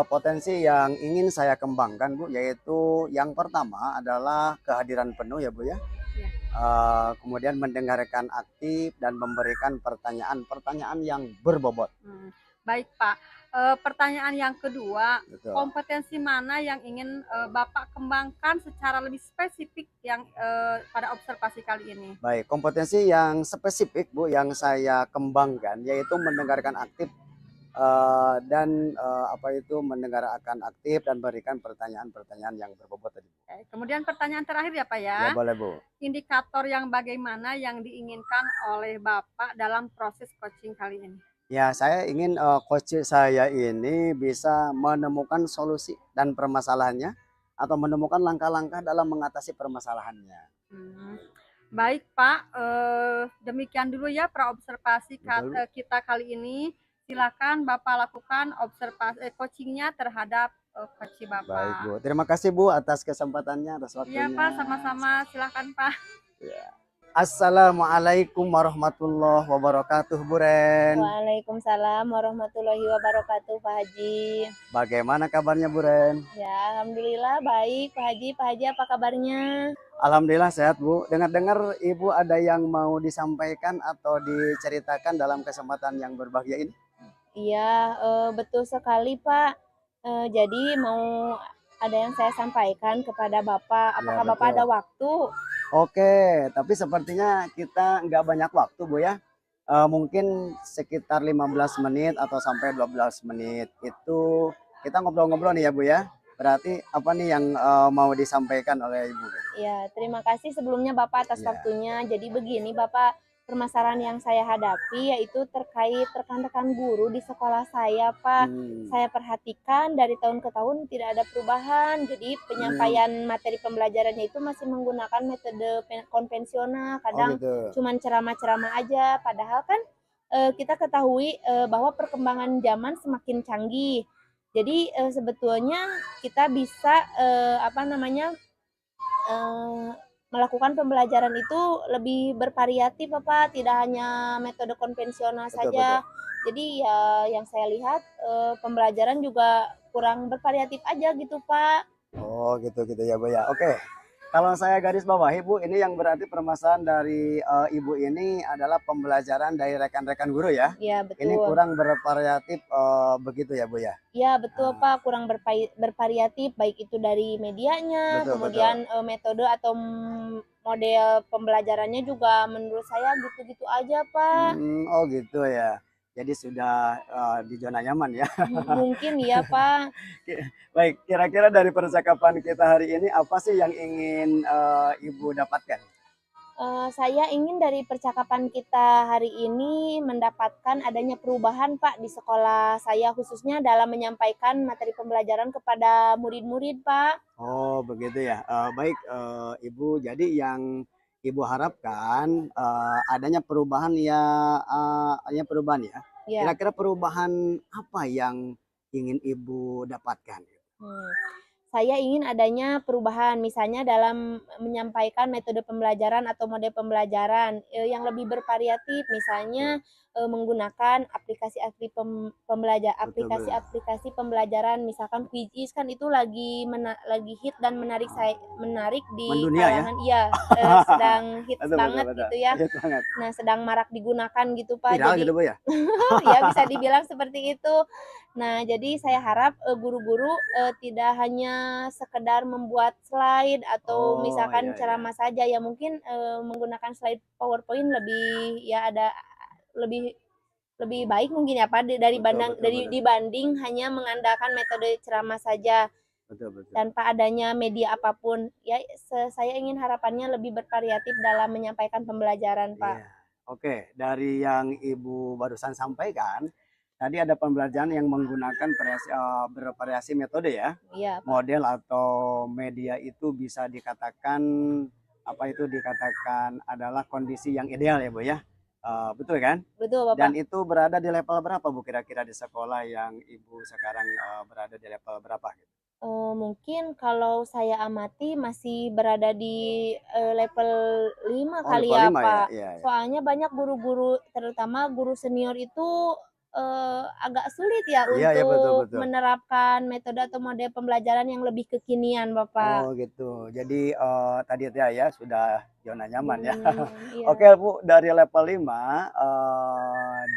Speaker 3: potensi yang ingin saya kembangkan Bu, yaitu yang pertama adalah kehadiran penuh ya Bu ya.
Speaker 2: Ya.
Speaker 3: Kemudian mendengarkan aktif dan memberikan pertanyaan-pertanyaan yang berbobot.
Speaker 2: Baik Pak, pertanyaan yang kedua, kompetensi mana yang ingin Bapak kembangkan secara lebih spesifik yang pada observasi kali ini?
Speaker 3: Baik, kompetensi yang spesifik Bu yang saya kembangkan yaitu mendengarkan aktif dan mendengarkan aktif dan berikan pertanyaan-pertanyaan yang berbobot tadi.
Speaker 2: Kemudian pertanyaan terakhir ya Pak ya.
Speaker 3: Ya boleh Bu.
Speaker 2: Indikator yang bagaimana yang diinginkan oleh Bapak dalam proses coaching kali ini?
Speaker 3: Ya, saya ingin coach saya ini bisa menemukan solusi dan permasalahannya atau menemukan langkah-langkah dalam mengatasi permasalahannya.
Speaker 2: Baik Pak, demikian dulu ya praobservasi kita kali ini. Silakan Bapak lakukan observasi coachingnya terhadap coach Bapak.
Speaker 3: Baik Bu, terima kasih Bu atas kesempatannya, atas waktunya.
Speaker 2: Iya Pak, sama-sama. Silakan Pak.
Speaker 3: Ya. Assalamualaikum warahmatullahi wabarakatuh Bu Ren.
Speaker 1: Waalaikumsalam warahmatullahi wabarakatuh Pak Haji.
Speaker 3: Bagaimana kabarnya Bu Ren?
Speaker 1: Ya, alhamdulillah baik Pak Haji. Pak Haji apa kabarnya?
Speaker 3: Alhamdulillah sehat Bu. Dengar-dengar Ibu ada yang mau disampaikan atau diceritakan dalam kesempatan yang berbahagia ini?
Speaker 1: Iya, betul sekali Pak. Jadi mau ada yang saya sampaikan kepada Bapak. Apakah
Speaker 3: Ya,
Speaker 1: Bapak ada waktu?
Speaker 3: Oke, tapi sepertinya kita nggak banyak waktu Bu ya. Mungkin sekitar 15 menit atau sampai 12 menit itu kita ngobrol-ngobrol nih ya Bu ya. Berarti apa nih yang mau disampaikan oleh Ibu?
Speaker 1: Ya, terima kasih sebelumnya Bapak atas waktunya. Jadi begini Bapak, permasalahan yang saya hadapi yaitu terkait rekan-rekan guru di sekolah saya Pak. Saya perhatikan dari tahun ke tahun tidak ada perubahan. Jadi penyampaian materi pembelajarannya itu masih menggunakan metode konvensional. Kadang cuman ceramah-ceramah aja. Padahal kan kita ketahui bahwa perkembangan zaman semakin canggih. Jadi sebetulnya kita bisa melakukan pembelajaran itu lebih bervariatif Bapak, tidak hanya metode konvensional saja. Jadi ya yang saya lihat pembelajaran juga kurang bervariatif aja gitu Pak.
Speaker 3: Oh gitu ya Bu ya. Oke. Kalau saya garis bawahi Bu, ini yang berarti permasalahan dari Ibu ini adalah pembelajaran dari rekan-rekan guru ya?
Speaker 1: Iya betul.
Speaker 3: Ini kurang bervariatif begitu ya Bu ya?
Speaker 1: Iya betul Pak, kurang bervariatif baik itu dari medianya, kemudian metode atau model pembelajarannya juga menurut saya gitu-gitu aja Pak.
Speaker 3: Oh gitu ya. Jadi sudah di zona nyaman ya.
Speaker 1: Mungkin ya Pak.
Speaker 3: Baik, kira-kira dari percakapan kita hari ini apa sih yang ingin Ibu dapatkan?
Speaker 1: Saya ingin dari percakapan kita hari ini mendapatkan adanya perubahan Pak di sekolah saya, khususnya dalam menyampaikan materi pembelajaran kepada murid-murid Pak.
Speaker 3: Oh begitu ya. Baik Ibu, jadi yang Ibu harapkan adanya perubahan ya, Kira-kira perubahan apa yang ingin Ibu dapatkan?
Speaker 1: saya ingin adanya perubahan, misalnya dalam menyampaikan metode pembelajaran atau mode pembelajaran yang lebih bervariatif, misalnya menggunakan
Speaker 3: Betul, betul.
Speaker 1: aplikasi pembelajaran, misalkan Quizzes kan itu lagi hit dan menarik di
Speaker 3: Mendunia ya.
Speaker 1: kalangan, iya, sedang hits
Speaker 3: Betul, betul,
Speaker 1: banget
Speaker 3: betul.
Speaker 1: gitu ya.
Speaker 3: Hit banget.
Speaker 1: Nah, sedang marak digunakan gitu Pak.
Speaker 3: Viral
Speaker 1: Jadi
Speaker 3: gitu Bu ya?
Speaker 1: ya bisa dibilang seperti itu. Nah, jadi saya harap, guru-guru, tidak hanya sekedar membuat slide atau
Speaker 3: Oh,
Speaker 1: misalkan
Speaker 3: iya, iya.
Speaker 1: ceramah saja, ya mungkin, menggunakan slide PowerPoint lebih ya ada lebih lebih baik mungkin ya Pak,
Speaker 3: Betul, betul, betul.
Speaker 1: dibanding hanya mengandalkan metode ceramah saja
Speaker 3: Betul, betul.
Speaker 1: tanpa adanya media apapun. Ya saya ingin harapannya lebih bervariatif dalam menyampaikan pembelajaran, Pak.
Speaker 3: Iya. Oke, dari yang Ibu barusan sampaikan, tadi ada pembelajaran yang menggunakan bervariasi metode ya.
Speaker 1: Iya, Pak.
Speaker 3: Model atau media itu bisa dikatakan apa itu dikatakan adalah kondisi yang ideal ya Bu ya. Betul kan?
Speaker 1: Betul,
Speaker 3: Dan
Speaker 1: Bapak.
Speaker 3: itu berada di level berapa Bu kira-kira di sekolah yang Ibu sekarang berada di level berapa?
Speaker 1: Mungkin kalau saya amati masih berada di, level 5
Speaker 3: Oh,
Speaker 1: kali
Speaker 3: level
Speaker 1: ya,
Speaker 3: 5 ya?
Speaker 1: Pak.
Speaker 3: Iya, iya.
Speaker 1: Soalnya banyak guru-guru, terutama guru senior itu, agak sulit ya
Speaker 3: Iya, iya, betul,
Speaker 1: untuk
Speaker 3: betul.
Speaker 1: menerapkan metode atau mode pembelajaran yang lebih kekinian, Bapak.
Speaker 3: Oh gitu. Jadi tadi itu ya sudah zona nyaman
Speaker 1: Zona
Speaker 3: ya.
Speaker 1: nyaman, iya.
Speaker 3: Oke Bu, dari level 5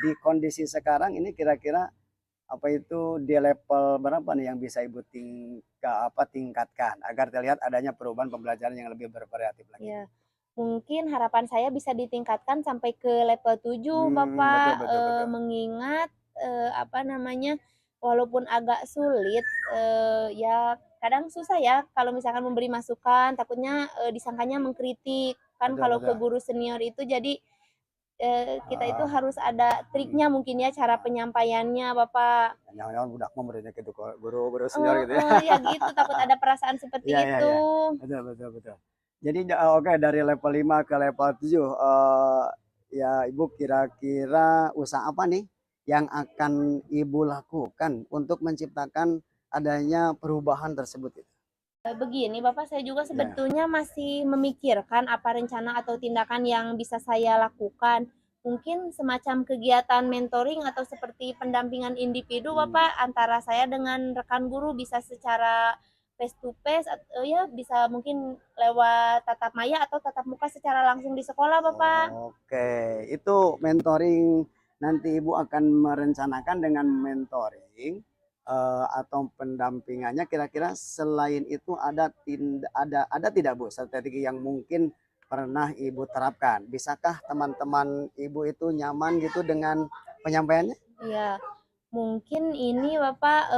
Speaker 3: di kondisi sekarang ini kira-kira apa itu di level berapa nih yang bisa Ibu tingkatkan agar terlihat adanya perubahan pembelajaran yang lebih bervariatif lagi?
Speaker 1: Iya. Mungkin harapan saya bisa ditingkatkan sampai ke level 7
Speaker 3: Betul,
Speaker 1: Bapak,
Speaker 3: betul, betul.
Speaker 1: mengingat, apa namanya, walaupun agak sulit, ya kadang susah ya kalau misalkan memberi masukan, takutnya, disangkanya mengkritik. Kan
Speaker 3: Betul,
Speaker 1: kalau ke
Speaker 3: betul.
Speaker 1: guru senior itu jadi, kita itu
Speaker 3: Heeh.
Speaker 1: harus ada triknya mungkin ya cara penyampaiannya Bapak.
Speaker 3: Jangan-jangan budak mah muridnya gitu kok, guru-guru senior gitu ya.
Speaker 1: Ya gitu, takut ada perasaan
Speaker 3: Iya,
Speaker 1: seperti
Speaker 3: iya,
Speaker 1: itu.
Speaker 3: iya. Betul, betul, betul. Jadi oke dari level 5 ke level 7 ya Ibu kira-kira usaha apa nih yang akan Ibu lakukan untuk menciptakan adanya perubahan tersebut itu?
Speaker 1: Begini Bapak, saya juga
Speaker 3: Ya.
Speaker 1: sebetulnya masih memikirkan apa rencana atau tindakan yang bisa saya lakukan. Mungkin semacam kegiatan mentoring atau seperti pendampingan individu
Speaker 3: Hmm.
Speaker 1: Bapak, antara saya dengan rekan guru bisa secara face to face atau ya bisa mungkin lewat tatap maya atau tatap muka secara langsung di sekolah Bapak.
Speaker 3: Oke, itu mentoring nanti Ibu akan merencanakan dengan mentoring atau pendampingannya kira-kira selain itu ada tidak Bu strategi yang mungkin pernah Ibu terapkan? Bisakah teman-teman Ibu itu nyaman gitu dengan penyampaiannya?
Speaker 1: Iya. Mungkin ini Bapak,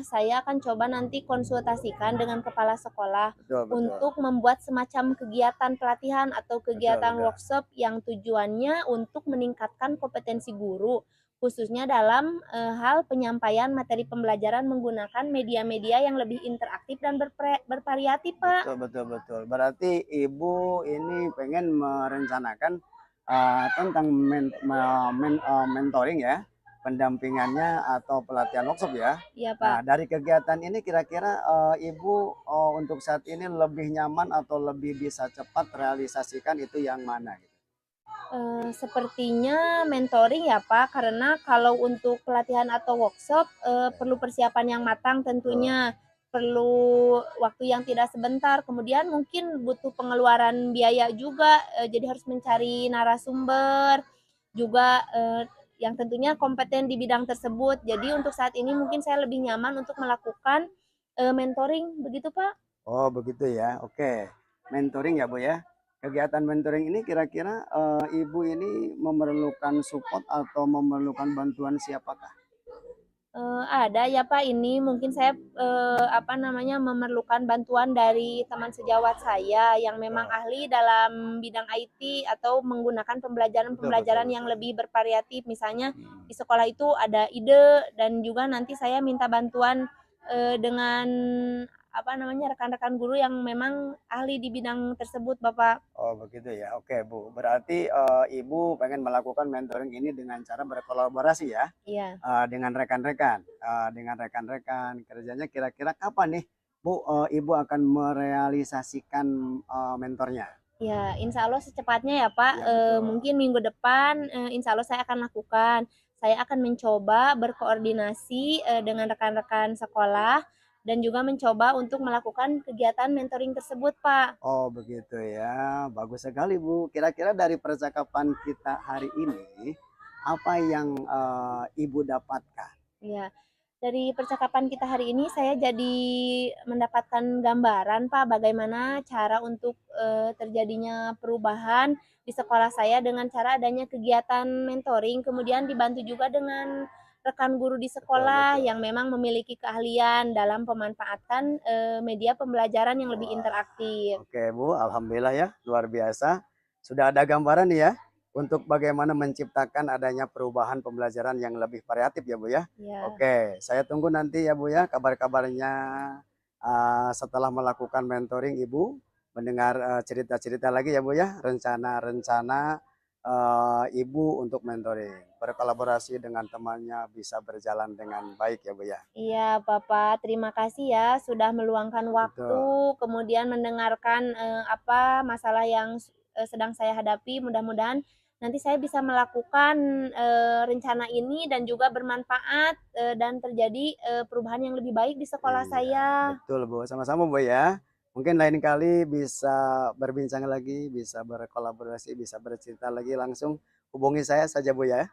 Speaker 1: saya akan coba nanti konsultasikan dengan kepala sekolah
Speaker 3: Betul, betul.
Speaker 1: untuk membuat semacam kegiatan pelatihan atau
Speaker 3: Betul,
Speaker 1: kegiatan
Speaker 3: betul.
Speaker 1: workshop yang tujuannya untuk meningkatkan kompetensi guru, khususnya dalam, hal penyampaian materi pembelajaran menggunakan media-media yang lebih interaktif dan bervariatif, Pak.
Speaker 3: Betul, betul, betul. Berarti Ibu ini pengen merencanakan tentang mentoring ya, pendampingannya atau pelatihan workshop ya.
Speaker 1: Iya,
Speaker 3: Nah,
Speaker 1: Pak.
Speaker 3: dari kegiatan ini kira-kira Ibu untuk saat ini lebih nyaman atau lebih bisa cepat realisasikan itu yang mana gitu?
Speaker 1: Sepertinya mentoring ya, Pak, karena kalau untuk pelatihan atau workshop, perlu persiapan yang matang
Speaker 3: Betul.
Speaker 1: tentunya, perlu waktu yang tidak sebentar, kemudian mungkin butuh pengeluaran biaya juga, jadi harus mencari narasumber, juga, yang tentunya kompeten di bidang tersebut. Jadi untuk saat ini mungkin saya lebih nyaman untuk melakukan, mentoring, begitu, Pak.
Speaker 3: Oh, begitu ya. Oke. Mentoring ya, Bu ya. Kegiatan mentoring ini kira-kira Ibu ini memerlukan support atau memerlukan bantuan siapakah?
Speaker 1: Ada ya Pak, ini mungkin saya, memerlukan bantuan dari teman sejawat saya yang memang
Speaker 3: Betul.
Speaker 1: ahli dalam bidang IT atau menggunakan
Speaker 3: Betul, betul,
Speaker 1: pembelajaran yang
Speaker 3: betul.
Speaker 1: lebih bervariatif. Misalnya
Speaker 3: Hmm.
Speaker 1: di sekolah itu ada ide dan juga nanti saya minta bantuan, dengan rekan-rekan guru yang memang ahli di bidang tersebut, Bapak.
Speaker 3: Oh, begitu ya. Oke, Bu. Berarti Ibu pengen melakukan mentoring ini dengan cara berkolaborasi ya,
Speaker 1: Iya.
Speaker 3: dengan rekan-rekan, kerjanya kira-kira kapan nih Bu, Ibu akan merealisasikan mentornya?
Speaker 1: Ya, insya Allah secepatnya ya Pak.
Speaker 3: Ya, betul.
Speaker 1: Mungkin minggu depan, insya Allah saya akan lakukan. Saya akan mencoba berkoordinasi dengan rekan-rekan sekolah dan juga mencoba untuk melakukan kegiatan mentoring tersebut, Pak.
Speaker 3: Oh, begitu ya. Bagus sekali, Bu. Kira-kira dari percakapan kita hari ini, apa yang Ibu dapatkan?
Speaker 1: Ya, dari percakapan kita hari ini saya jadi mendapatkan gambaran Pak, bagaimana cara untuk terjadinya perubahan di sekolah saya dengan cara adanya kegiatan mentoring, kemudian dibantu juga dengan rekan guru di
Speaker 3: Betul,
Speaker 1: sekolah
Speaker 3: betul.
Speaker 1: yang memang memiliki keahlian dalam pemanfaatan media pembelajaran yang lebih
Speaker 3: Wah,
Speaker 1: interaktif.
Speaker 3: oke, Bu. Alhamdulillah ya, luar biasa. Sudah ada gambaran nih ya untuk bagaimana menciptakan adanya perubahan pembelajaran yang lebih variatif ya, Bu ya.
Speaker 1: Ya,
Speaker 3: Oke, saya tunggu nanti ya, Bu ya, kabar-kabarnya setelah melakukan mentoring Ibu, mendengar cerita-cerita lagi ya, Bu ya, rencana-rencana Ibu untuk mentoring. Berkolaborasi dengan temannya bisa berjalan dengan baik ya, Bu ya.
Speaker 1: iya Bapak, terima kasih ya sudah meluangkan waktu,
Speaker 3: Betul.
Speaker 1: kemudian mendengarkan, apa masalah yang sedang saya hadapi. Mudah-mudahan nanti saya bisa melakukan, rencana ini dan juga bermanfaat, dan terjadi, perubahan yang lebih baik di sekolah
Speaker 3: Iya,
Speaker 1: saya.
Speaker 3: betul Bu. Sama-sama Bu ya. Mungkin lain kali bisa berbincang lagi, bisa berkolaborasi, bisa bercerita lagi langsung hubungi saya saja Bu ya.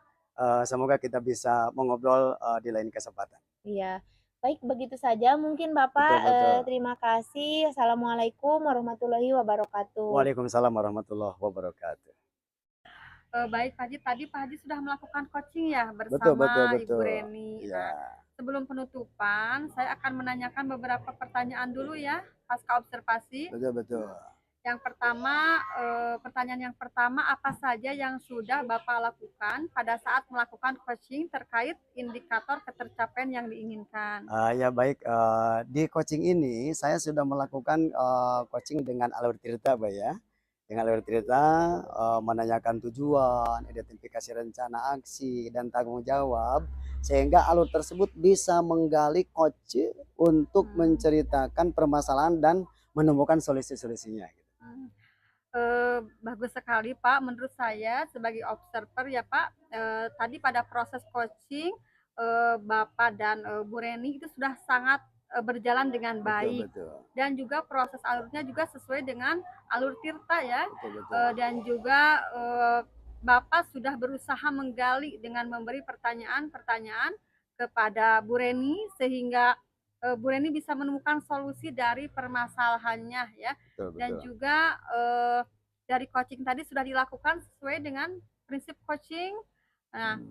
Speaker 3: Semoga kita bisa mengobrol di lain kesempatan.
Speaker 1: Iya. Baik, begitu saja mungkin Bapak,
Speaker 3: Betul betul.
Speaker 1: terima kasih. Assalamualaikum warahmatullahi wabarakatuh.
Speaker 3: Waalaikumsalam warahmatullahi wabarakatuh.
Speaker 2: Baik Pak Haji, tadi Pak Haji sudah melakukan coaching ya
Speaker 3: Betul betul
Speaker 2: bersama Ibu
Speaker 3: betul.
Speaker 2: Reni.
Speaker 3: Iya,
Speaker 2: Nah, sebelum penutupan, saya akan menanyakan beberapa pertanyaan dulu ya, pasca observasi.
Speaker 3: betul betul.
Speaker 2: Yang pertama, pertanyaan yang pertama, apa saja yang sudah Bapak lakukan pada saat melakukan coaching terkait indikator ketercapaian yang diinginkan?
Speaker 3: Ya baik, di coaching ini saya sudah melakukan coaching dengan alur cerita, Mbak ya. Dengan alur cerita, menanyakan tujuan, identifikasi rencana aksi, dan tanggung jawab, sehingga alur tersebut bisa menggali coach untuk menceritakan permasalahan dan menemukan solusi-solusinya. Gitu.
Speaker 2: Bagus sekali Pak, menurut saya sebagai observer ya Pak, tadi pada proses coaching Bapak dan Bu Reni itu sudah sangat berjalan dengan
Speaker 3: Betul,
Speaker 2: baik
Speaker 3: betul,
Speaker 2: dan juga proses alurnya juga sesuai dengan alur Tirta ya.
Speaker 3: betul, betul.
Speaker 2: Dan juga Bapak sudah berusaha menggali dengan memberi pertanyaan-pertanyaan kepada Bu Reni sehingga Bu Reni bisa menemukan solusi dari permasalahannya ya.
Speaker 3: Betul,
Speaker 2: Dan
Speaker 3: betul.
Speaker 2: juga dari coaching tadi sudah dilakukan sesuai dengan prinsip coaching. Nah,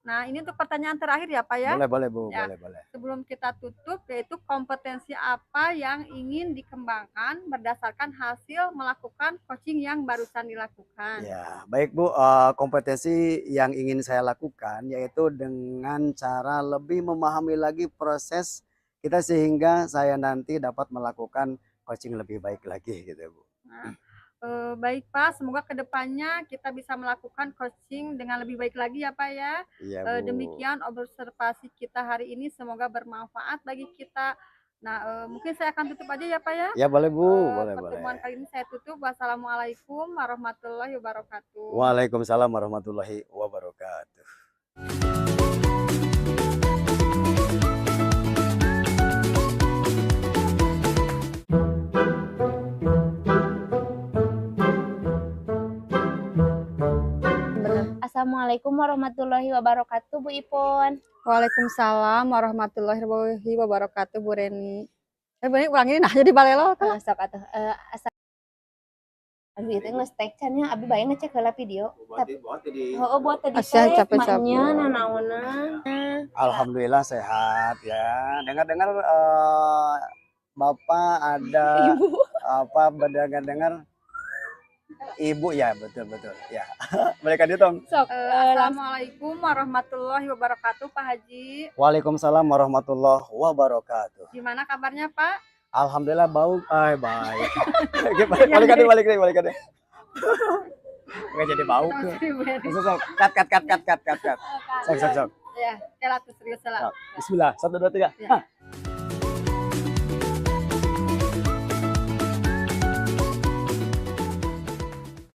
Speaker 2: Nah, ini untuk pertanyaan terakhir ya Pak ya.
Speaker 3: Boleh, boleh Bu,
Speaker 2: Ya.
Speaker 3: boleh, boleh.
Speaker 2: Sebelum kita tutup, yaitu kompetensi apa yang ingin dikembangkan berdasarkan hasil melakukan coaching yang barusan dilakukan.
Speaker 3: Ya, baik Bu, kompetensi yang ingin saya lakukan yaitu dengan cara lebih memahami lagi proses kita sehingga saya nanti dapat melakukan coaching lebih baik lagi gitu Bu.
Speaker 2: Nah, baik Pak, semoga kedepannya kita bisa melakukan coaching dengan lebih baik lagi ya Pak ya.
Speaker 3: Iya Bu.
Speaker 2: Demikian observasi kita hari ini, semoga bermanfaat bagi kita. Nah, mungkin saya akan tutup aja ya Pak ya.
Speaker 3: Ya boleh Bu, boleh boleh.
Speaker 2: Pertemuan kali ini saya tutup. Wassalamualaikum warahmatullahi wabarakatuh.
Speaker 3: Waalaikumsalam warahmatullahi wabarakatuh.
Speaker 1: Assalamualaikum warahmatullahi wabarakatuh, Bu Ipon.
Speaker 2: Waalaikumsalam warahmatullahi wabarakatuh, Bu Reni. Bu Reni ulangin nah jadi balelo.
Speaker 1: Sok atuh. Aduh itu nge-stake cannya abi bae ngecek heula video. Buat tadi
Speaker 2: Asyah capek-capek.
Speaker 1: maknya nanaona.
Speaker 3: Alhamdulillah sehat ya. Dengar-dengar Bapak ada apa berdengar-dengar Ibu ya, betul-betul ya. Mereka dihitung.
Speaker 1: Sok.
Speaker 2: Assalamualaikum warahmatullahi wabarakatuh, Pak Haji.
Speaker 3: Waalaikumsalam warahmatullahi wabarakatuh.
Speaker 2: Gimana kabarnya, Pak?
Speaker 3: Alhamdulillah baik. Balik deh. Nggak jadi bau ke. Sok. Cut. Sok.
Speaker 2: Ya, serius lah.
Speaker 3: Bismillah. 1, 2, 3.
Speaker 2: Ya.